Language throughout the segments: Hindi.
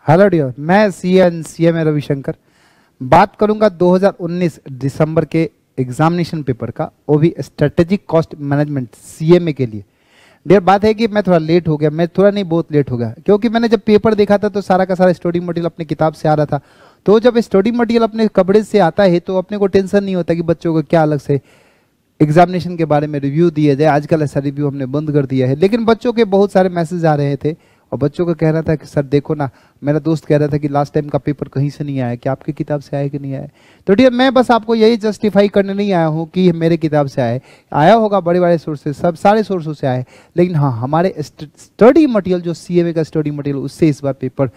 हेलो डियर, मैं सीए में रविशंकर बात करूंगा 2019 दिसंबर के एग्जामिनेशन पेपर का, वो भी स्ट्रेटेजिक कॉस्ट मैनेजमेंट सीएमए के लिए। डियर, बात है कि मैं थोड़ा लेट हो गया, मैं थोड़ा नहीं बहुत लेट हो गया, क्योंकि मैंने जब पेपर देखा था तो सारा का सारा स्टडी मटेरियल अपनी किताब से आ रहा था। तो जब स्टडी मटेरियल अपने कवरेज से आता है तो अपने को टेंशन नहीं होता कि बच्चों को क्या अलग से एग्जामिनेशन के बारे में रिव्यू दिया जाए। आजकल ऐसा रिव्यू हमने बंद कर दिया है, लेकिन बच्चों के बहुत सारे मैसेज आ रहे थे और बच्चों को कह रहा था कि सर देखो ना, मेरा दोस्त कह रहा था कि लास्ट टाइम का पेपर कहीं से नहीं आया, कि आपकी किताब से आया कि नहीं आया। तो डियर, मैं बस आपको यही जस्टिफाई करने नहीं आया हूँ कि मेरे किताब से आया होगा, बड़े बड़े सोर्स से, सब सारे सोर्सों से आए, लेकिन हाँ, हमारे स्टडी मटेरियल जो सीएमए का स्टडी मटेरियल, उससे इस बार पेपर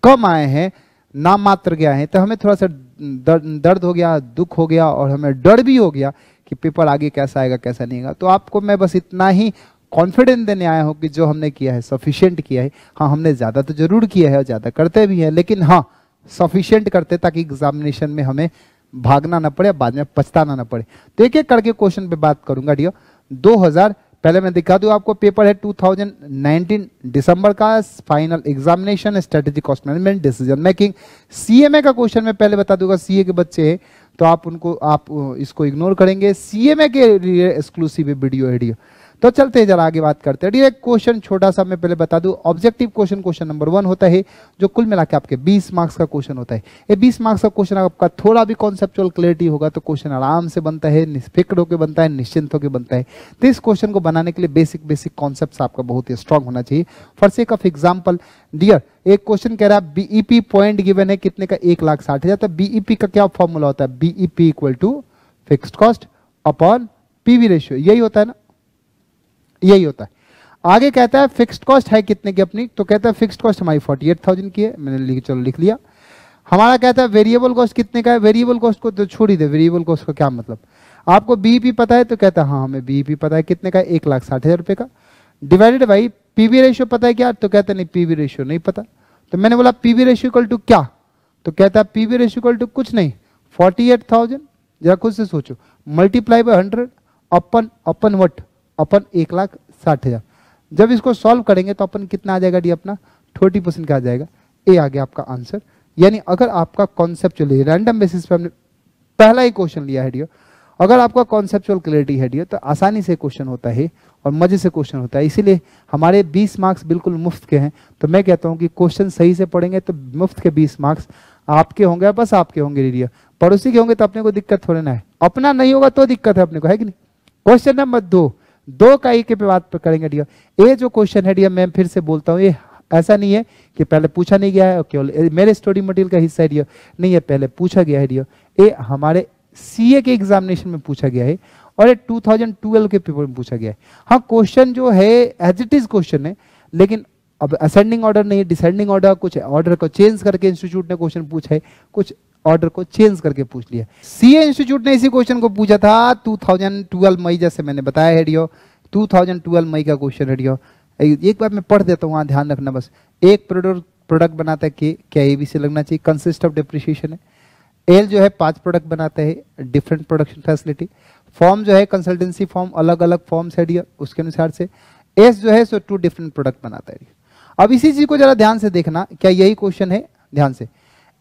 कम आए हैं, नाम मात्र गया है। तो हमें थोड़ा सा दर्द हो गया, दुख हो गया और हमें डर भी हो गया कि पेपर आगे कैसा आएगा कैसा नहीं आएगा। तो आपको मैं बस इतना ही कॉन्फिडेंस देने आया हूं कि जो हमने किया है सफिशिएंट किया है। हाँ, हमने ज़्यादा तो जरूर किया है और ज़्यादा करते भी हैं, लेकिन हाँ, सफिशिएंट करते ताकि एग्जामिनेशन में हमें भागना ना पड़े, बाद में पछताना ना पड़े। तो एक एक करके क्वेश्चन पे बात करूंगा डियर। 2000 पहले मैं दिखा दूं आपको, पेपर है 2019 दिसंबर का, final examination strategic cost management decision making CMA का क्वेश्चन मैं पहले बता दूंगा। सीए के बच्चे हैं तो आप इसको इग्नोर करेंगे, सीएमए के लिए एक्सक्लूसिव वीडियो है डियर। तो चलते हैं, जरा आगे बात करते हैं। एक क्वेश्चन छोटा सा मैं पहले बता दूं, ऑब्जेक्टिव क्वेश्चन नंबर 1 होता है, जो कुल मिला के आपके 20 मार्क्स का क्वेश्चन होता है। ये 20 मार्क्स का क्वेश्चन आपका थोड़ा भी कॉन्सेप्चुअल क्लैरिटी होगा तो क्वेश्चन आराम से बनता है, निष्फिक्र होकर बनता है, निश्चिंत होकर बनता है। तो इस क्वेश्चन को बनाने के लिए बेसिक कॉन्सेप्ट आपका बहुत ही स्ट्रांग होना चाहिए। For sake of example dear, एक क्वेश्चन कह रहा है बीईपी पॉइंट गिवन है कितने का, 1,60,000। तो बीईपी का क्या फॉर्मूला होता है? BEP equal to fixed cost upon PV ratio, यही होता है ना, यही होता है। आगे कहता है फिक्स्ड कॉस्ट है कितने की अपनी, तो कहता है फिक्स्ड कॉस्ट हमारी 48,000 की है, मैंने चलो लिख लिया। हमारा कहता है वेरिएबल कॉस्ट कितने का है, वेरिएबल कॉस्ट को तो छोड़ ही दे, वेरिएबल कॉस्ट का क्या मतलब। आपको बीईपी पता है तो कहता है हाँ हमें बीईपी पता है कितने का, 1,60,000 रुपए का, डिवाइडेड बाई पीवी रेशियो पता है क्या, तो कहता है नहीं पीवी रेशियो नहीं पता। तो मैंने बोला पीवी रेशियो इक्वल टू क्या, तो कहता है पीवी रेशियो इक्वल टू कुछ नहीं, 48,000, जरा खुद से सोचो, मल्टीप्लाई बाय 100 अपन वट, अपन 1,60,000। जब इसको सॉल्व करेंगे तो अपन कितना आ जाएगा डी, अपना 20% का आ जाएगा। ए आ गया आपका आंसर। यानी अगर आपका कॉन्सेप्चुअल रैंडम बेसिस पे हमने पहला ही क्वेश्चन लिया है डियर, अगर आपका कॉन्सेप्चुअल क्लैरिटी है डियर तो आसानी से क्वेश्चन होता है और मजे से क्वेश्चन होता है। इसीलिए हमारे 20 मार्क्स बिल्कुल मुफ्त के हैं। तो मैं कहता हूं कि क्वेश्चन सही से पढ़ेंगे तो मुफ्त के 20 मार्क्स आपके होंगे, बस आपके होंगे डियर। पड़ोसी के होंगे तो अपने को दिक्कत थोड़ी ना है, अपना नहीं होगा तो दिक्कत है अपने को, है कि नहीं। क्वेश्चन नंबर 2 का एक पे बात करेंगे डियर। ये जो क्वेश्चन है डियर, मैं फिर से बोलता हूँ, ये ऐसा नहीं है कि पहले पूछा नहीं गया है और केवल मेरे स्टडी मटेरियल का हिस्सा है डियर, नहीं है, पहले पूछा गया है डियर। ये हमारे सीए के एग्जामिनेशन में पूछा गया है और ये 2012 के पेपर में पूछा गया है। हाँ, क्वेश्चन जो है एज इट इज क्वेश्चन है, लेकिन अब असेंडिंग ऑर्डर नहीं, डिसेंडिंग ऑर्डर, कुछ ऑर्डर को चेंज करके इंस्टीट्यूट ने क्वेश्चन पूछा है, कुछ ऑर्डर को चेंज करके पूछ लिया। सीए इंस्टीट्यूट ने इसी क्वेश्चन को पूछा था 2012 मई, जैसे मैंने बताया है डियो, 2012 मई का क्वेश्चन है डियो। एक बार मैं पढ़ देता हूँ, वहां ध्यान रखना बस। एक प्रोडक्ट बनाता है के, क्या एबीसी लगना चाहिए, कंसिस्ट ऑफ डेप्रिसिएशन है। एल जो है 5 प्रोडक्ट बनाते हैं, डिफरेंट प्रोडक्शन फैसिलिटी। फॉर्म जो है कंसल्टेंसी फॉर्म, अलग अलग फॉर्म्स है डियर, उसके अनुसार से। एस जो है 2 डिफरेंट प्रोडक्ट बनाता है। अब इसी चीज को जरा ध्यान से देखना, क्या यही क्वेश्चन है, ध्यान से।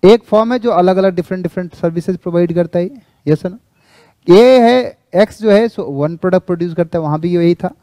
एक फॉर्म है जो अलग अलग डिफरेंट सर्विसेज प्रोवाइड करता है, यस ना। ये है एक्स जो है 1 प्रोडक्ट प्रोड्यूस करता है, वहां भी यही था।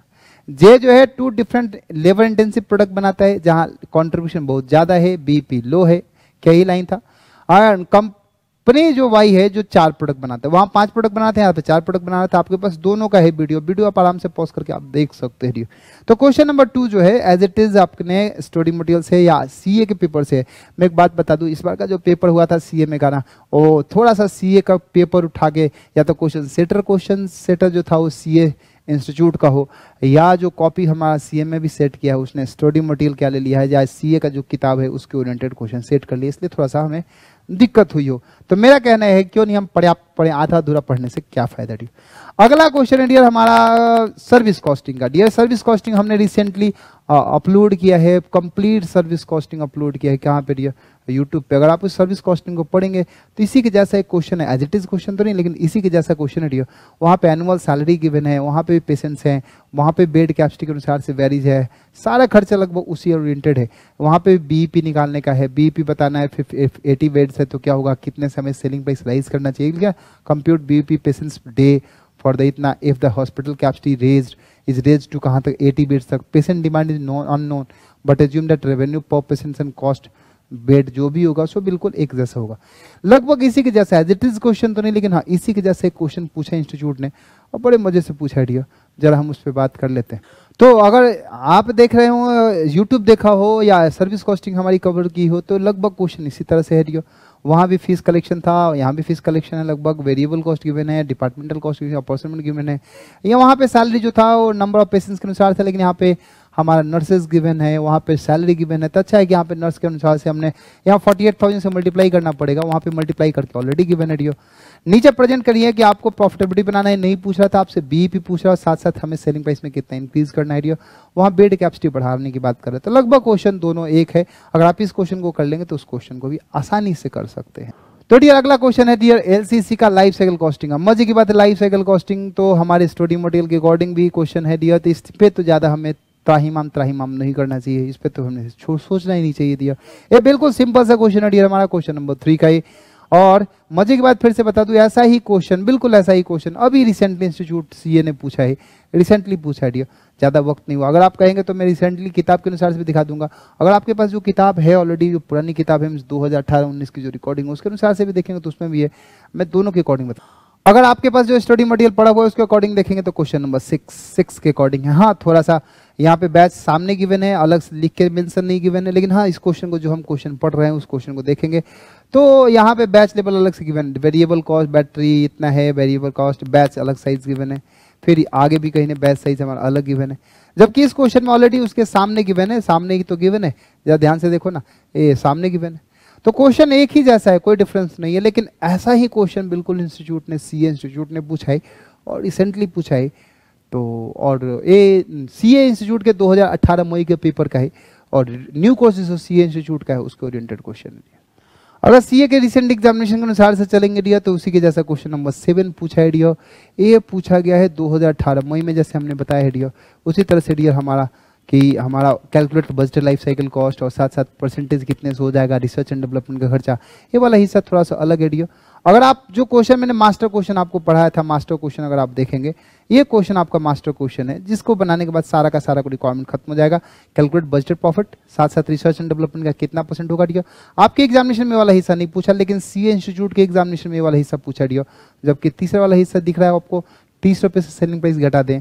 जे जो है 2 डिफरेंट लेबर इंटेंसिव प्रोडक्ट बनाता है, जहां कॉन्ट्रीब्यूशन बहुत ज्यादा है, बीपी लो है, क्या ही लाइन था। और कंपनी जो वाई है जो 4 प्रोडक्ट बनाता है, वहां 5 प्रोडक्ट बनाते हैं, यहाँ पे 4 प्रोडक्ट बनाना था। आपके पास दोनों का है वीडियो आप आराम से पॉज करके आप देख सकते हैं। तो क्वेश्चन नंबर 2 जो है एज इट इज आपने स्टडी मटेरियल से या सीए के पेपर से, मैं एक बात बता दूं, इस बार का जो पेपर हुआ था सीए में का ना, वो थोड़ा सा सीए का पेपर उठा के, या तो क्वेश्चन सेटर जो था वो सीए इंस्टीट्यूट का हो, या जो कॉपी हमारा सीए में भी सेट किया है उसने स्टडी मटेरियल क्या ले लिया है, या सीए का जो किताब है उसके ओरिएंटेड क्वेश्चन सेट कर लिए, इसलिए थोड़ा सा हमें दिक्कत हुई हो। तो मेरा कहना है क्यों नहीं हम पर्याप्त पढ़े, आधा अधूरा पढ़ने से क्या फायदा डियर। अगला क्वेश्चन है डियर हमारा सर्विस कॉस्टिंग का। डियर सर्विस कॉस्टिंग हमने रिसेंटली अपलोड किया है, कंप्लीट सर्विस कॉस्टिंग अपलोड किया है। कहाँ पे डियर? यूट्यूब पे। अगर आप उस सर्विस कॉस्टिंग को पढ़ेंगे तो इसी के जैसा एक क्वेश्चन है, एज इट इज क्वेश्चन तो नहीं लेकिन इसी के जैसा क्वेश्चन है डियर। वहाँ पे एनुअल सैलरी गिवन है, वहाँ पे पेशेंट्स हैं, वहाँ पे बेड कैपेसिटी के अनुसार से वेरीज है, सारा खर्चा लगभग उसी ओरिएंटेड है। वहाँ पे बीईपी निकालने का है, बीईपी बताना है, 80 बेड्स है तो क्या होगा, कितने समय सेलिंग प्राइस राइज करना चाहिए, क्या compute BEP patients day for the इतना, if the hospital capacity is raise to कहाँ तक 80 बेड्स तक, patient demand is non unknown but assume that revenue per patients and cost bed जो भी होगा सो बिल्कुल एक जैसा होगा, लगभग इसी के जैसा है। इट इज क्वेश्चन तो नहीं लेकिन हाँ इसी के जैसा एक क्वेश्चन पूछा इंस्टीट्यूट ने और बड़े मजे से पूछा है डियर। जरा हम उस पर बात कर लेते हैं। तो अगर आप देख रहे हो यूट्यूब देखा हो या सर्विस कॉस्टिंग हमारी कवर की हो तो लगभग क्वेश्चन इसी तरह से है डियर। वहाँ भी फीस कलेक्शन था, यहाँ भी फीस कलेक्शन है, लगभग वेरिएबल कॉस्ट गिवन है, डिपार्टमेंटल कॉस्ट गिवन है, अपॉर्चुनिटी गिवन है। या वहाँ पे सैलरी जो था वो नंबर ऑफ पेशेंट्स के अनुसार था, लेकिन यहाँ पे हमारा नर्सेज गिवन है, वहाँ पे सैलरी गिवन है। तो अच्छा है कि यहाँ पे नर्स के अनुसार से हमने यहाँ 48,000 से मल्टीप्लाई करना पड़ेगा, वहाँ पे मल्टीप्लाई करके ऑलरेडी गिवन है डियो। नीचे प्रेजेंट करिए कि आपको प्रॉफिटेबिलिटी बनाना है, नहीं पूछ रहा था आपसे, बीईपी पूछ रहा, साथ साथ हमें सेलिंग प्राइस में कितना इंक्रीज करना है डियो। वहाँ बेड कैपेसिटी बढ़ाने की बात कर रहे हैं। तो लगभग क्वेश्चन दोनों एक है, अगर आप इस क्वेश्चन को कर लेंगे तो उस क्वेश्चन को भी आसानी से कर सकते हैं। तो डियर अगला क्वेश्चन है डियर एलसीसी का लाइफ साइकिल कॉस्टिंग। मजे की बात है, लाइफ साइकिल कॉस्टिंग तो हमारे स्टडी मटेरियल के अकॉर्डिंग भी क्वेश्चन है डियर, तो इस पे तो ज्यादा हमें त्राहिमाम नहीं करना चाहिए, इस पे तो हमने सोचना ही नहीं चाहिए डियर। ये बिल्कुल सिंपल सा क्वेश्चन है डियर, हमारा क्वेश्चन नंबर 3 का ही। और मजे की बात फिर से बता दूं, ऐसा ही क्वेश्चन, बिल्कुल ऐसा ही क्वेश्चन अभी रिसेंटली इंस्टीट्यूट सीए ने पूछा है, रिसेंटली पूछा है डियर, ज्यादा वक्त नहीं हुआ। अगर आप कहेंगे तो मैं रिसेंटली किताब के अनुसार से भी दिखा दूंगा। अगर आपके पास जो किताब है ऑलरेडी, जो पुरानी किताब है 2018-19 की जो रिकॉर्डिंग है उसके अनुसार से भी देखेंगे तो उसमें भी है, मैं दोनों के अकॉर्डिंग बता। अगर आपके पास जो स्टडी मटेरियल पड़ा हुआ है उसके अकॉर्डिंग देखेंगे तो क्वेश्चन नंबर 6 के अकॉर्डिंग है। हाँ थोड़ा सा यहाँ पे बैच सामने गिवन है, अलग से लिख के मेंशन नहीं गिवन है, लेकिन हाँ इस क्वेश्चन को जो हम क्वेश्चन पढ़ रहे हैं उस क्वेश्चन को देखेंगे तो यहाँ पे बैच लेवल अलग से गिवन, वेरिएबल कॉस्ट बैटरी इतना है, वेरिएबल कॉस्ट बैच अलग साइज गिवन है, फिर आगे भी कहीं बैच साइज हमारा अलग गिवन है, जबकि इस क्वेश्चन में ऑलरेडी उसके सामने गिवन है, सामने ही तो गिवन है, जरा ध्यान से देखो ना, ये सामने गिवन है। तो क्वेश्चन एक ही जैसा है, कोई डिफरेंस नहीं है, लेकिन ऐसा ही क्वेश्चन बिल्कुल इंस्टीट्यूट ने, सीए इंस्टीट्यूट ने पूछा है और रिसेंटली पूछा है। तो और ये सीए इंस्टीट्यूट के 2018 मई के पेपर का है और न्यू कोर्सेज जो सीए इंस्टीट्यूट का है उसके ओरिएंटेड क्वेश्चन है। अगर सीए के रिसेंट एग्जामिनेशन के अनुसार से चलेंगे डियर तो उसी के जैसा क्वेश्चन नंबर 7 पूछा है डियर। ये पूछा गया है 2018 मई में, जैसे हमने बताया है डियर, उसी तरह से डियर हमारा कि हमारा calculate budget life cycle cost और साथ साथ परसेंटेज कितने से हो जाएगा, रिसर्च एंड डेवलपमेंट का खर्चा, ये वाला हिस्सा थोड़ा सा अलग है डियर। अगर आप जो क्वेश्चन मैंने मास्टर क्वेश्चन आपको पढ़ाया था, मास्टर क्वेश्चन अगर आप देखेंगे, ये क्वेश्चन आपका मास्टर क्वेश्चन है जिसको बनाने के बाद सारा का सारा को रिक्वायरमेंट खत्म हो जाएगा। कैलकुलेट बजट प्रॉफिट, साथ साथ रिसर्च एंड डेवलपमेंट का कितना परसेंट होगा डियर। आपके एग्जामिनेशन में वाला हिस्सा नहीं पूछा, लेकिन सीए इंस्टीट्यूट के एग्जामिनेशन में वाला हिस्सा पूछा डियर। जबकि तीसरा वाला हिस्सा दिख रहा है आपको, 30 रुपये से सेलिंग प्राइस घटा दें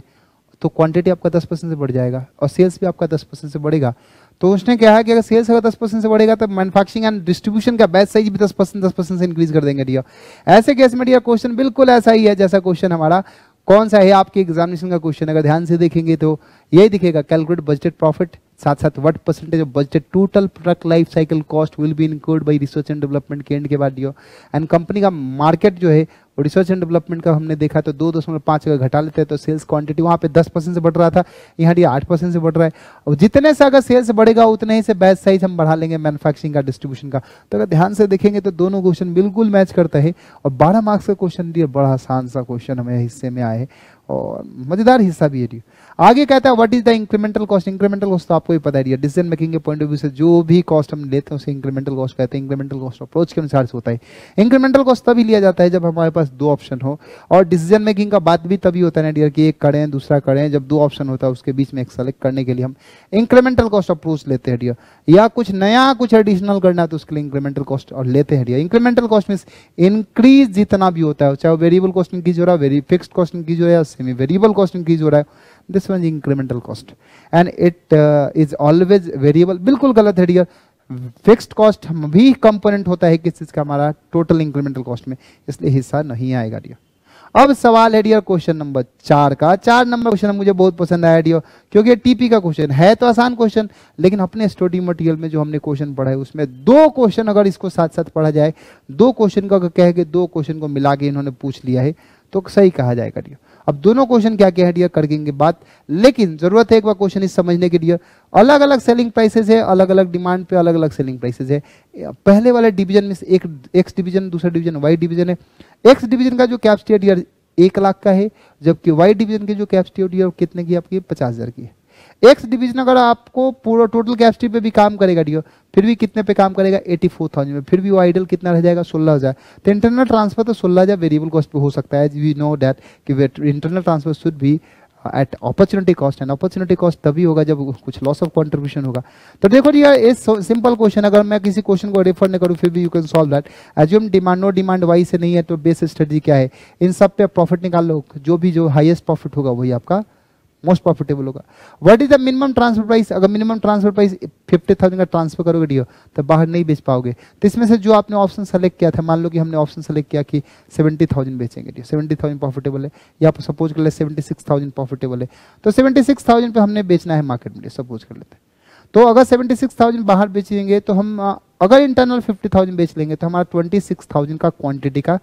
तो क्वांटिटी आपका 10% से बढ़ जाएगा और सेल्स भी आपका 10% से बढ़ेगा। तो उसने क्या है कि अगर सेल्स अगर 10% से बढ़ेगा तो मैन्युफैक्चरिंग एंड डिस्ट्रीब्यूशन का बैच साइज भी 10% से इंक्रीज कर देंगे डियर। ऐसे केस में डियर क्वेश्चन बिल्कुल ऐसा ही है जैसा क्वेश्चन हमारा कौन सा है आपके एग्जामिनेशन का क्वेश्चन। अगर ध्यान से देखेंगे तो यही दिखेगा, कैलकुलेट बजटेड प्रॉफिट, साथ साथ what percentage of budgeted total product life cycle cost will be incurred by research and development के एंड के बाद डियर। एंड कंपनी का मार्केट जो है रिसर्च एंड डेवलपमेंट का हमने देखा तो 2.5 अगर घटा लेते हैं तो सेल्स क्वांटिटी वहाँ पे 10% से बढ़ रहा था, यहाँ डियर 8% से बढ़ रहा है। और जितने से अगर सेल्स बढ़ेगा उतने ही से बैच साइज हम बढ़ा लेंगे मैन्युफैक्चरिंग का, डिस्ट्रीब्यूशन का। तो अगर ध्यान से देखेंगे तो दोनों क्वेश्चन बिल्कुल मैच करता है और 12 मार्क्स का क्वेश्चन डियर, बड़ा आसान सा क्वेश्चन हमें हिस्से में आए और मजेदार हिस्सा भी है डियर। आगे कहता है what is the incremental cost. Incremental cost तो आपको ही पता है डियर, डिसीजन मेकिंग के पॉइंट ऑफ व्यू से जो भी कॉस्ट हम लेते हैं उसे इंक्रीमेंटल कॉस्ट कहते हैं। इंक्रीमेंटल कॉस्ट अप्रोच के अनुसार से होता है। इंक्रीमेंटल कॉस्ट तभी लिया जाता है जब हमारे पास 2 ऑप्शन हो, और डिसीजन मेकिंग का बात भी तभी होता है डियर कि एक करें दूसरा करें, जब 2 ऑप्शन होता है उसके बीच में एक सेलेक्ट करने के लिए हम इंक्रीमेंटल कॉस्ट अप्रोच लेते हैं डियर। या कुछ नया कुछ एडिशनल करना है तो उसके लिए इंक्रीमेंटल कॉस्ट और लेते हैं डियर। इंक्रीमेंटल कॉस्ट में इंक्रीज जितना भी होता है, चाहे वेरिएबल कॉस्ट इंक्रीज हो रहा है, फिक्स्ड कॉस्ट इंक्रीज हो रहा है, सेमी वेरिएबल कॉस्ट इंक्रीज हो रहा है, this one incremental cost and it is always variable. बिल्कुल गलत है डियर, फिक्स्ड कॉस्ट भी कंपोनेंट होता है किस चीज का, हमारा टोटल इंक्रीमेंटल कॉस्ट में, इसलिए हिस्सा नहीं आएगा डियर। अब सवाल है डियर क्वेश्चन नंबर 4 का। 4 नंबर क्वेश्चन मुझे बहुत पसंद आया डियर, क्योंकि टीपी का क्वेश्चन है तो आसान क्वेश्चन, लेकिन अपने स्टडी मटेरियल में जो हमने क्वेश्चन पढ़ा है उसमें 2 क्वेश्चन अगर इसको साथ साथ पढ़ा जाए, 2 क्वेश्चन का कह के 2 क्वेश्चन को मिला के इन्होंने पूछ लिया है तो सही कहा जाएगा डियर। अब दोनों क्वेश्चन क्या क्या है डियर कर देंगे बात, लेकिन जरूरत है एक बार क्वेश्चन इस समझने के डियर। अलग अलग सेलिंग प्राइसेस है, अलग अलग डिमांड पे अलग अलग सेलिंग प्राइसेस है। पहले वाले डिवीजन में एक एक्स डिवीजन, दूसरा डिवीजन वाई डिवीजन है। एक्स डिवीजन का जो कैपेसिटी है डियर 1 लाख का है, जबकि वाई डिवीजन की जो कैपेसिटी है डियर कितने की आपकी 50,000 की है। एक्स डिवीजन अगर आपको पूरा टोटल कैपेसिटी पे भी काम करेगा डियर, फिर भी कितने पे काम करेगा 84,000 में, फिर भी वो आइडल कितना रह जाएगा 16,000। तो इंटरनल ट्रांसफर तो 16,000 वेरिएबल कॉस्ट पे हो सकता है, वी नो दैट कि internal transfer should be at opportunity cost, and opportunity cost तभी होगा जब कुछ लॉस ऑफ कंट्रीब्यूशन होगा। तो देखो डियर इस सिंपल क्वेश्चन, अगर मैं किसी क्वेश्चन को रेफर नहीं करूं फिर भी you can solve that. Assume demand, no demand Y से नहीं है तो बेस स्ट्रेटजी क्या है, इन सब पे प्रॉफिट निकाल लो, जो हाईएस्ट प्रॉफिट होगा वही आपका मोस्ट प्रॉफिटेबल होगा। What is the minimum transfer price, अगर मिनिमम ट्रांसफर प्राइस 50,000 का ट्रांसफर करोगे डियर तो बाहर नहीं बेच पाओगे। तो इसमें से जो आपने ऑप्शन सेलेक्ट किया था, मान लो कि हमने ऑप्शन सेलेक्ट किया कि 70,000 बेचेंगे डियर, 70,000 प्रॉफिटेबल है, या आप सपोज कर ले 76,000 प्रॉफिटेबल है, तो 76,000 पे हमने बेचना है मार्केट में, सपोज कर लेते हैं। तो अगर 76,000 बाहर बेचेंगे तो हम अगर इंटरनल 50,000 बेच लेंगे तो हमारा 26,000 का क्वांटिटी का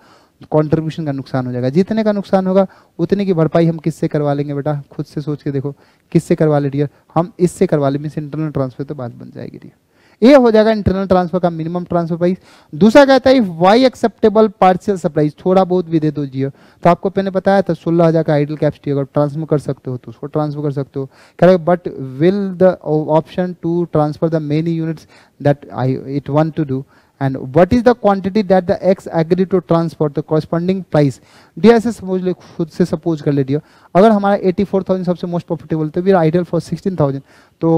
कंट्रीब्यूशन का नुकसान हो जाएगा। जितने का नुकसान होगा उतने की भरपाई हम किससे करवा लेंगे बेटा, खुद से सोच के देखो किससे करवा ले डियर, हम इससे करवा ले, मींस इंटरनल ट्रांसफर तो बात बन जाएगी डियर। ये हो जाएगा इंटरनल ट्रांसफर का मिनिमम ट्रांसफर प्राइस। दूसरा कहता है वाई एक्सेप्टेबल पार्शियल सप्लाईज, थोड़ा बहुत भी दे दो डियर। तो आपको मैंने बताया था 16,000 का आइडल कैपेसिटी अगर ट्रांसफर कर सकते हो तो उसको ट्रांसफर कर सकते हो। कह रहे but will the option to transfer the many units that I it want to do, and what is the quantity that the x agree to transfer the corresponding price। D ऐसे समझ ले, खुद से सपोज कर ले डियर, अगर हमारा 84,000 सबसे मोस्ट प्रॉफिटेबल तो वी आर आइडल फॉर 16,000, तो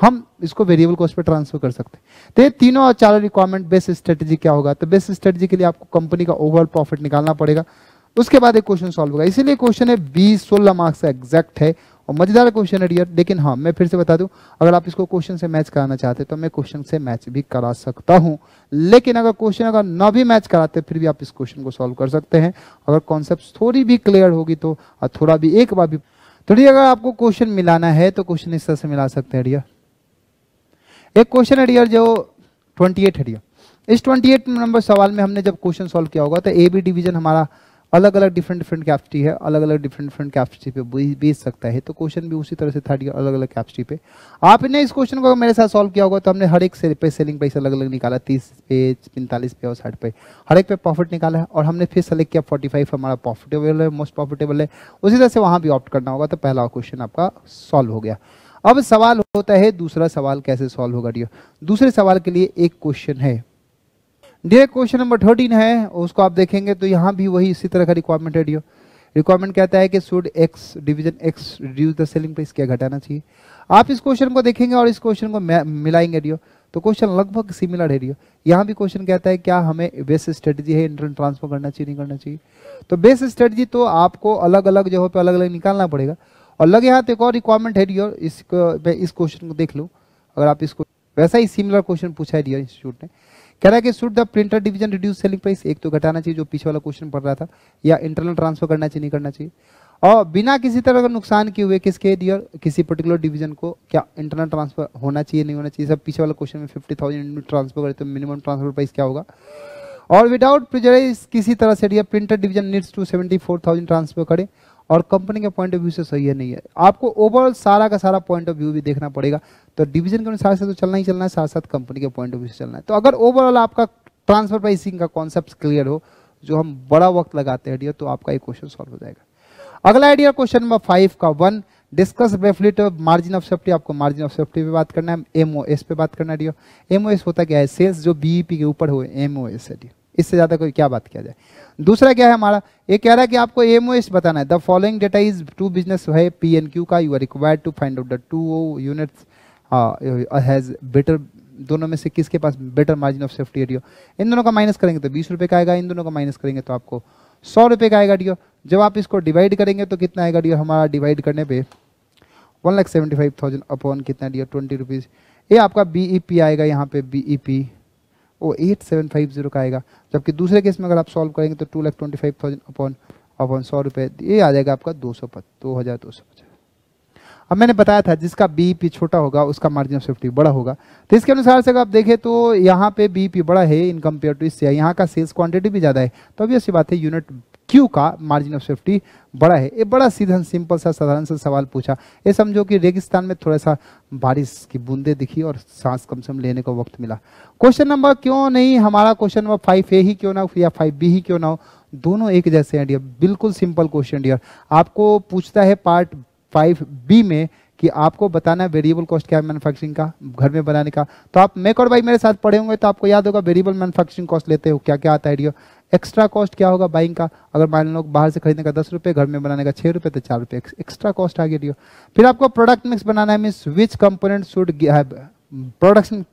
हम इसको वेरिएबल कॉस्ट पे ट्रांसफर कर सकते हैं। तो ये तीनों और चारों रिक्वायरमेंट बेस स्ट्रेटजी क्या होगा, तो बेस स्ट्रेटजी के लिए आपको कंपनी का ओवरऑल प्रॉफिट निकालना पड़ेगा, उसके बाद एक क्वेश्चन सॉल्व होगा। इसीलिए क्वेश्चन है 20-16 मार्क्स का एग्जैक्ट है और मजेदार क्वेश्चन है डियर। लेकिन हाँ मैं फिर से बता दूं, अगर आप इसको क्वेश्चन से मैच कराना चाहते तो मैं क्वेश्चन से मैच भी करा सकता हूं, लेकिन अगर क्वेश्चन अगर ना भी मैच कराते फिर भी आप इस क्वेश्चन को सॉल्व कर सकते हैं अगर कॉन्सेप्ट थोड़ी भी क्लियर होगी तो, और थोड़ा भी एक बार भी। तो डियर अगर आपको क्वेश्चन मिलाना है तो क्वेश्चन इस तरह से मिला सकते हैं डियर। एक क्वेश्चन है डियर जो 28 है डियर। इस 28 नंबर सवाल में हमने जब क्वेश्चन सॉल्व किया होगा तो ए बी डिवीजन हमारा अलग अलग डिफरेंट कैपेसिटी है, अलग अलग डिफरेंट कैपेसिटी पे बेच सकता है। तो क्वेश्चन भी उसी तरह से था डियर, अलग अलग कैपेसिटी पे। आपने इस क्वेश्चन को मेरे साथ सॉल्व किया होगा तो हमने हर एक पे सेलिंग प्राइस अलग अलग निकाला, 30 पे, 45 पे और 60 पे, हर एक पे प्रॉफिट निकाला है और हमने फिर सेलेक्ट किया 45 हमारा प्रॉफिटेबल है, मोस्ट प्रॉफिटेबल है। उसी तरह से वहां भी ऑप्ट करना होगा। तो पहला क्वेश्चन आपका सॉल्व हो गया। अब सवाल होता है दूसरा सवाल कैसे सॉल्व होगा डियर। दूसरे सवाल के लिए एक क्वेश्चन है डियर, क्वेश्चन नंबर 13 है, उसको आप देखेंगे तो यहाँ भी वही इसी तरह का रिक्वायरमेंट है डियर। रिक्वायरमेंट कहता है कि should x division x reduce the selling price, क्या घटाना चाहिए। आप इस क्वेश्चन को देखेंगे और इस क्वेश्चन को मिलाएंगे डियर तो क्वेश्चन लगभग सिमिलर है डियर। यहाँ भी क्वेश्चन कहता है क्या हमें बेस स्ट्रेटजी है इंटरनल ट्रांसफर करना चाहिए नहीं करना चाहिए। तो बेस स्ट्रेटजी तो आपको अलग अलग जगहों पर अलग अलग निकालना पड़ेगा। और लगे हाथ एक और रिक्वायरमेंट है डियर, इस क्वेश्चन को देख लो। अगर आप इसको वैसा ही सिमिलर क्वेश्चन पूछा है डियर इंस्टीट्यूट ने, कह रहा है कि should the printer division reduce selling price, एक तो घटाना चाहिए जो पीछे वाला क्वेश्चन पढ़ रहा था, या इंटरनल ट्रांसफर करना चाहिए नहीं करना चाहिए। और बिना किसी तरह का नुकसान किए हुए किसके डियर, किसी पर्टिकुलर डिवीजन को क्या इंटरनल ट्रांसफर होना चाहिए नहीं होना चाहिए। सब पीछे वाला क्वेश्चन में 50,000 ट्रांसफर करे तो मिनिमम ट्रांसफर प्राइस क्या होगा। और विदाउट प्रेजराइज किसी तरह से dear printer division needs to 74,000 transfer करे और कंपनी के पॉइंट ऑफ व्यू से सही है नहीं है। आपको ओवरऑल सारा का सारा पॉइंट ऑफ व्यू भी देखना पड़ेगा। तो डिवीजन के अनुसार से तो चलना ही चलना है, साथ साथ कंपनी के पॉइंट ऑफ व्यू से चलना है। तो अगर ओवरऑल आपका ट्रांसफर प्राइसिंग का कॉन्सेप्ट क्लियर हो, जो हम बड़ा वक्त लगाते हैं डियर, तो आपका एक क्वेश्चन सॉल्व हो जाएगा। अगला है डियर क्वेश्चन नंबर 5 का 1, discuss briefly margin of safety. आपको मार्जिन ऑफ सेफ्टी पे बात करना है, एमओएस पे बात करना है डियर। एमओएस होता क्या है, सेल्स जो बीईपी के ऊपर हुए एमओएस है डियर, इससे ज्यादा कोई क्या बात किया जाए। दूसरा क्या है हमारा, ये कह रहा है कि आपको एमओएस बताना है। The following data is two business है पीएनक्यू का, you are required to find out the 2 units has better, दोनों में से किसके पास बेटर मार्जिन ऑफ सेफ्टी है डियर। इन दोनों का माइनस करेंगे तो 20 रुपए का आएगा, इन दोनों का माइनस करेंगे तो आपको 100 रुपए का आएगा डियर। जब आप इसको डिवाइड करेंगे तो कितना आएगा डियर, हमारा डिवाइड करने पे 1,75,000 अपॉन कितना डियर 20 रुपीज। ये आपका बीईपी आएगा, यहाँ पे बीईपी वो 8750 का आएगा। जबकि दूसरे केस में अगर आप सॉल्व करेंगे तो 2,25,000 अपॉन अपन 100 रुपये, ये आ जाएगा आपका 2250। अब मैंने बताया था जिसका बीईपी छोटा होगा उसका मार्जिन ऑफ सेफ्टी बड़ा होगा, तो इसके अनुसार से अगर आप देखें तो यहाँ पे बीईपी बड़ा है इन कंपेयर टू इससे, यहाँ का सेल्स क्वांटिटी भी ज़्यादा है, तो अब ये बात है यूनिट क्यू का मार्जिन ऑफ सेफ्टी बड़ा है। ये बड़ा सीधा सिंपल सा साधारण सा सवाल पूछा। ये समझो कि रेगिस्तान में थोड़ा सा बारिश की बूंदे दिखी और सांस कम से कम लेने को वक्त मिला। क्वेश्चन नंबर क्यों नहीं हमारा क्वेश्चन नंबर 5A ही क्यों ना हो या 5B ही क्यों ना हो, दोनों एक जैसे हैं डियर, बिल्कुल सिंपल क्वेश्चन डियर। आपको पूछता है पार्ट 5B में कि आपको बताना है वेरिएबल कॉस्ट क्या है मैन्युफैक्चरिंग का, घर में बनाने का। तो आप मेक और बाई मेरे साथ पढ़े होंगे तो आपको याद होगा वेरिएबल मैन्युफैक्चरिंग कॉस्ट लेते हो क्या क्या आता है डियर। एक्स्ट्रा कॉस्ट क्या होगा बाइंग का, अगर मान लो बाहर से खरीदने का 10 रुपये, घर में बनाने का 6 रुपये, तो 4 रुपये एक्स्ट्रा कॉस्ट आ गया डियर। फिर आपको प्रोडक्ट मिक्स बनाना है, means which component should production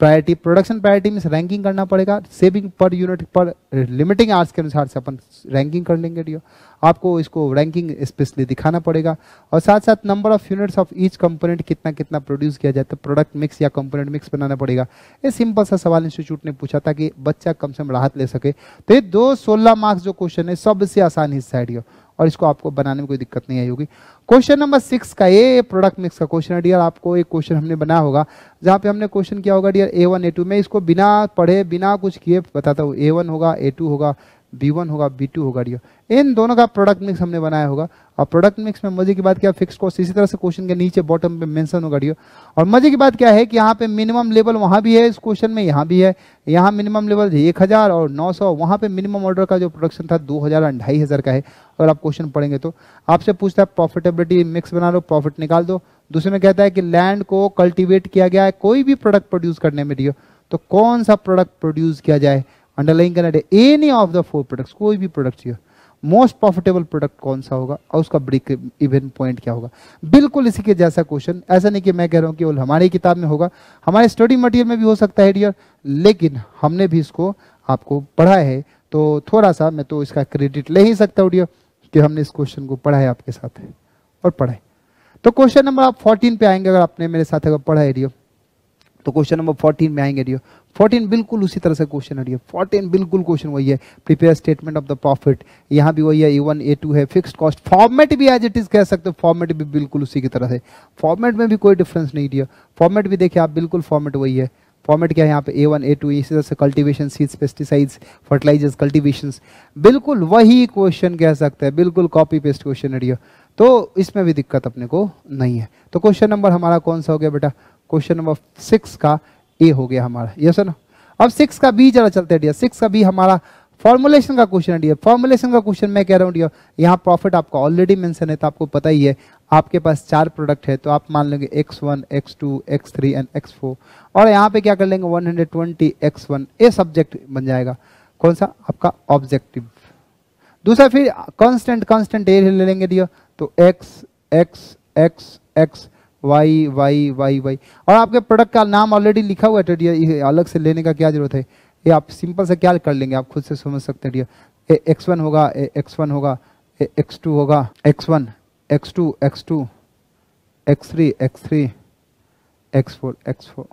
priority, production priority means ranking करना पड़ेगा, सेविंग पर यूनिट पर लिमिटिंग आवर्स के अनुसार से अपन रैंकिंग कर लेंगे डियर। आपको इसको रैंकिंग स्पेशली दिखाना पड़ेगा, और साथ साथ number of units of each component कितना कितना प्रोड्यूस किया जाए, तो प्रोडक्ट मिक्स या कंपोनेंट मिक्स बनाना पड़ेगा। ये सिंपल सा सवाल इंस्टीट्यूट ने पूछा था कि बच्चा कम से कम राहत ले सके। तो ये 16 मार्क्स जो क्वेश्चन है सबसे आसान हिस्सा है डियर, और इसको आपको बनाने में कोई दिक्कत नहीं आई होगी। क्वेश्चन नंबर 6 का ये प्रोडक्ट मिक्स का क्वेश्चन है डियर। आपको एक क्वेश्चन हमने बनाया होगा जहाँ पे हमने क्वेश्चन किया होगा डियर A1 A2, मैं इसको बिना पढ़े बिना कुछ किए बताता हूँ। A1 होगा, A2 होगा, B1 होगा, B2 होगा डियर, इन दोनों का प्रोडक्ट मिक्स हमने बनाया होगा। और प्रोडक्ट मिक्स में मजे की बात क्या, फिक्स कॉस्ट इसी तरह से क्वेश्चन के नीचे बॉटम पे मेंशन होगा डियर। और मजे की बात क्या है कि यहाँ पे मिनिमम लेवल वहाँ भी है इस क्वेश्चन में, यहाँ भी है। यहाँ मिनिमम लेवल 1000 और 900, वहाँ पे मिनिमम ऑर्डर का जो प्रोडक्शन था 2000 और 2500 का है। अगर आप क्वेश्चन पढ़ेंगे तो आपसे पूछता है प्रॉफिटेबिलिटी मिक्स बना लो, प्रॉफिट निकाल दो। दूसरे में कहता है कि लैंड को कल्टीवेट किया गया है कोई भी प्रोडक्ट प्रोड्यूस करने में डियर, तो कौन सा प्रोडक्ट प्रोड्यूस किया जाए, अंडरलाइन करना है एनी ऑफ द 4 प्रोडक्ट्स, कोई भी प्रोडक्ट चाहिए। मोस्ट प्रॉफिटेबल प्रोडक्ट कौन सा होगा और उसका ब्रेक इवन पॉइंट क्या होगा। बिल्कुल इसी के जैसा क्वेश्चन, ऐसा नहीं कि मैं कह रहा हूँ कि केवल हमारी किताब में होगा, हमारे स्टडी मटेरियल में भी हो सकता है डियर, लेकिन हमने भी इसको आपको पढ़ा है तो थोड़ा सा मैं तो इसका क्रेडिट ले ही सकता हूँ डियर कि हमने इस क्वेश्चन को पढ़ा है आपके साथ और पढ़ा है। तो क्वेश्चन नंबर आप 14 पे आएंगे, अगर आपने मेरे साथ अगर पढ़ा है डियर तो क्वेश्चन नंबर 14 में आएंगे डियर। 14 बिल्कुल उसी तरह से क्वेश्चन है डियर, 14 बिल्कुल क्वेश्चन वही है, prepare statement of the profit, यहाँ भी वही है, A1 A2 है, फिक्स्ड कॉस्ट, फॉर्मेट भी एज इट इज कह सकते हो, फॉर्मेट भी बिल्कुल उसी की तरह से, फॉर्मेट में भी कोई डिफरेंस नहीं डियर। फॉर्मेट भी देखिए आप, बिल्कुल फॉर्मेट वही है। फॉर्मेट क्या है यहाँ पे A1 A2, इसी तरह से कल्टीवेशन, सीड्स, पेस्टिसाइड्स, फर्टिलाइजर्स, कल्टीवेशंस, बिल्कुल वही क्वेश्चन कह सकते हैं, बिल्कुल कॉपी पेस्ट क्वेश्चन है डियर, तो इसमें भी दिक्कत अपने को नहीं है। तो क्वेश्चन नंबर हमारा कौन सा हो गया बेटा, क्वेश्चन नंबर 6 का ए हो गया हमारा, यस ना। अब 6 का बी जरा चलते हैं डियर। 6 का बी हमारा फॉर्मुलेशन का क्वेश्चन है डियर। फॉर्मुलेशन का क्वेश्चन मैं कह रहा हूँ डियर, यहाँ प्रॉफिट आपका ऑलरेडी मेंशन है तो आपको पता ही है, आपके पास 4 प्रोडक्ट है तो आप मान लेंगे X1 X2 X3 and X4, और यहाँ पे क्या कर लेंगे 120 X1, ये सब्जेक्ट बन जाएगा कौन सा आपका ऑब्जेक्टिव। दूसरा फिर कांस्टेंट ए ले लेंगे डियर, तो X X X X Y Y Y Y, और आपके प्रोडक्ट का नाम ऑलरेडी लिखा हुआ है डियर, ये अलग से लेने का क्या जरूरत है, ये आप सिंपल से क्या कर लेंगे, आप खुद से समझ सकते हैं डियर। X1 होगा, X1 होगा, X2 होगा, X1 X2 X2 X3 X3 X4 X4,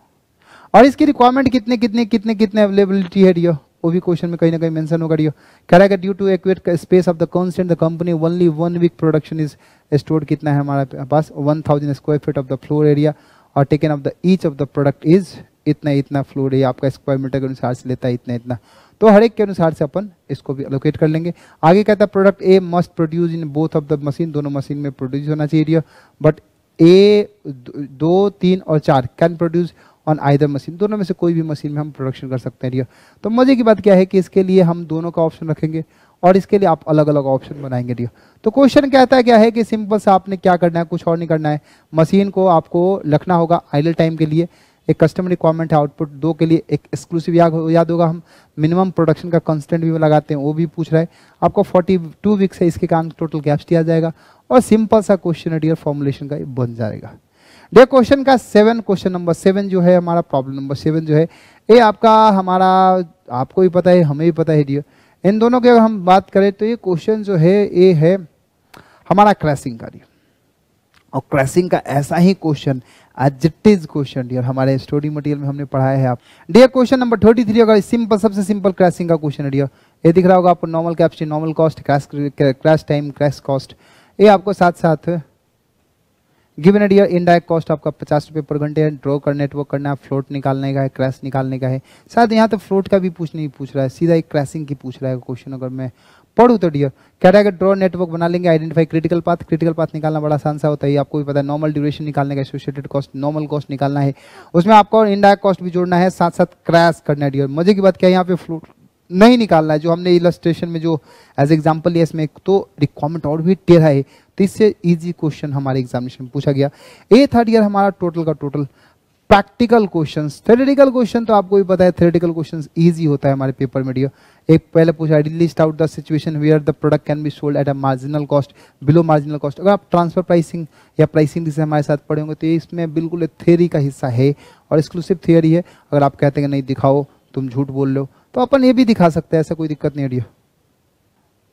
और इसकी रिक्वायरमेंट कितने कितने कितने कितने अवेलेबिलिटी है डियर, वो भी क्वेश्चन में कहीं ना कहीं मेंशन होगा डियर। कह रहा है due to adequate space of the constant the company only 1 week production is stored, कितना है हमारे पास 1000 square feet of the floor area, और taken of the each of the product is इतना इतना फ्लोर एरिया, आपका स्क्वायर मीटर के अनुसार से लेता है इतना इतना, तो हर एक के अनुसार से अपन इसको भी अलोकेट कर लेंगे। आगे कहता है product A must produce in both of the machine, दोनों मशीन में प्रोड्यूस होना चाहिए डियर, बट ए 2 3 और 4 can produce on either machine, दोनों में से कोई भी मशीन में हम प्रोडक्शन कर सकते हैं डियर। तो मजे की बात क्या है कि इसके लिए हम दोनों का ऑप्शन रखेंगे और इसके लिए आप अलग अलग ऑप्शन बनाएंगे डियर। तो क्वेश्चन कहता है क्या है कि सिंपल सा आपने क्या करना है, कुछ और नहीं करना है, मशीन को आपको रखना होगा आइडल टाइम के लिए, एक कस्टमर रिक्वायरमेंट है आउटपुट 2 के लिए, एक एक्सक्लूसिव याद होगा, हम मिनिमम प्रोडक्शन का कांस्टेंट भी लगाते हैं वो भी पूछ रहा है, आपको 42 वीक्स है, इसके कारण टोटल कैपेसिटी आ जाएगा, और सिंपल सा क्वेश्चन है डियर, फॉर्मुलेशन का बन जाएगा डियर। क्वेश्चन का 7, क्वेश्चन नंबर 7 जो है हमारा, प्रॉब्लम नंबर 7 जो है ये आपका हमारा, आपको भी पता है हमें भी पता है डियर, इन दोनों की अगर हम बात करें तो ये क्वेश्चन जो है ये है हमारा क्रैशिंग का डियर, और क्रैशिंग का ऐसा ही question as it is question dear हमारे स्टडी मटेरियल में हमने पढ़ाया है आप डियर। क्वेश्चन नंबर 33 अगर सिंपल, सबसे सिंपल क्रैशिंग का क्वेश्चन है डियर, ये दिख रहा होगा आपको normal capacity, normal cost, crash time, crash cost. ये आपको साथ साथ given at year indirect cost आपका 50 रुपये पर घंटे है, ड्रॉ कर नेटवर्क करना है, फ्लोट निकालने का है, क्रैश निकालने का है। शायद यहाँ तो फ्लोट का भी नहीं पूछ रहा है, सीधा एक क्रैशिंग की पूछ रहा है क्वेश्चन। अगर मैं पढ़ूँ तो डियर कह रहा है कि ड्रॉ नेटवर्क बना लेंगे, आइडेंटिफाई क्रिटिकल पाथ निकालना बड़ा आसान सा होता है, आपको भी पता है। नॉर्मल ड्यूरेशन निकालने का, एसोसिएटेड कॉस्ट, नॉर्मल कॉस्ट निकालना है, उसमें आपको इनडायरेक्ट कॉस्ट भी जोड़ना है, साथ साथ क्रैश करना है डियर। मजे की बात क्या है, यहाँ पे फ्लोट नहीं निकालना है, जो हमने इलस्ट्रेशन में जो एज एग्जांपल लिया इसमें तो रिक्वायरमेंट और भी टेढ़ा है, तो इससे इजी क्वेश्चन हमारे एग्जामिनेशन में पूछा गया। ये था डियर हमारा टोटल का total practical questions. Theoretical question तो आपको भी पता है, थ्योरेटिकल क्वेश्चंस इजी होता है हमारे पेपर में डियर। एक पहले पूछा, list out the situation where the product can be sold at a marginal cost, below marginal cost. अगर आप ट्रांसफर प्राइसिंग या प्राइसिंग जिसे हमारे साथ पढ़े होंगे तो ये इसमें बिल्कुल थ्योरी का हिस्सा है और एक्सक्लूसिव थ्योरी है। अगर आप कहते हैं कि नहीं दिखाओ, तुम झूठ बोल रहे हो, तो अपन ये भी दिखा सकते हैं, ऐसा कोई दिक्कत नहीं है डियर।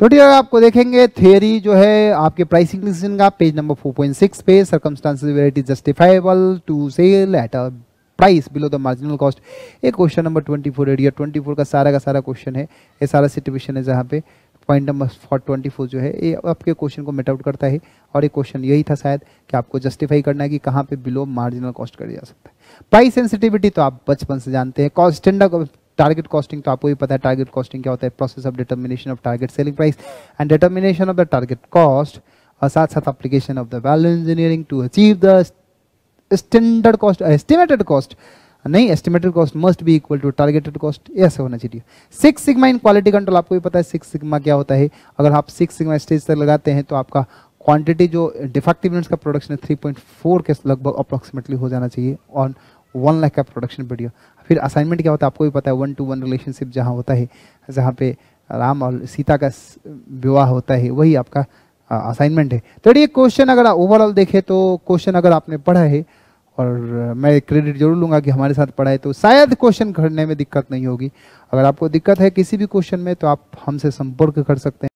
तो डियर आपको देखेंगे थ्योरी जो है आपके प्राइसिंग डिसीजन का पेज नंबर 4.6 पे, circumstances where it is justifiable to sell at a price below the marginal cost. ये क्वेश्चन नंबर 24 है डियर। 24 का सारा क्वेश्चन है, ये सारा सिचुएशन है जहाँ पे पॉइंट नंबर 24 जो है ये आपके क्वेश्चन को मेट आउट करता है। और एक क्वेश्चन यही था शायद कि आपको जस्टिफाई करना है कि कहाँ पे बिलो मार्जिनल कॉस्ट कर जा सकता है। प्राइस सेंसिटिविटी तो आप बचपन से जानते हैं। कॉस्ट स्टैंडर्ड टारगेट कॉस्टिंग तो आपको भी पता है, टारगेट कॉस्टिंग क्या होता है, process of determination of target selling price and determination of the target cost, और साथ साथ application of the value engineering to achieve the standard cost, estimated cost नहीं, estimated cost must be equal to targeted cost, ऐसा होना चाहिए। 6 सिग्मा इन क्वालिटी कंट्रोल आपको भी पता है 6 सिग्मा क्या होता है। अगर आप 6 सिग्मा स्टेज तक लगाते हैं तो आपका क्वांटिटी जो डिफेक्टिव यूनिट्स का प्रोडक्शन है 3.4 के लगभग अप्रोक्सीमेटली हो जाना चाहिए और 1 लाख का प्रोडक्शन बढ़िया। फिर असाइनमेंट क्या होता है आपको भी पता है, 1-to-1 रिलेशनशिप जहाँ होता है, जहाँ पे राम और सीता का विवाह होता है, वही आपका असाइनमेंट है। तो ये क्वेश्चन अगर ओवरऑल देखें तो क्वेश्चन अगर आपने पढ़ा है, और मैं क्रेडिट जरूर लूंगा कि हमारे साथ पढ़ा है, तो शायद क्वेश्चन करने में दिक्कत नहीं होगी। अगर आपको दिक्कत है किसी भी क्वेश्चन में तो आप हमसे संपर्क कर सकते हैं।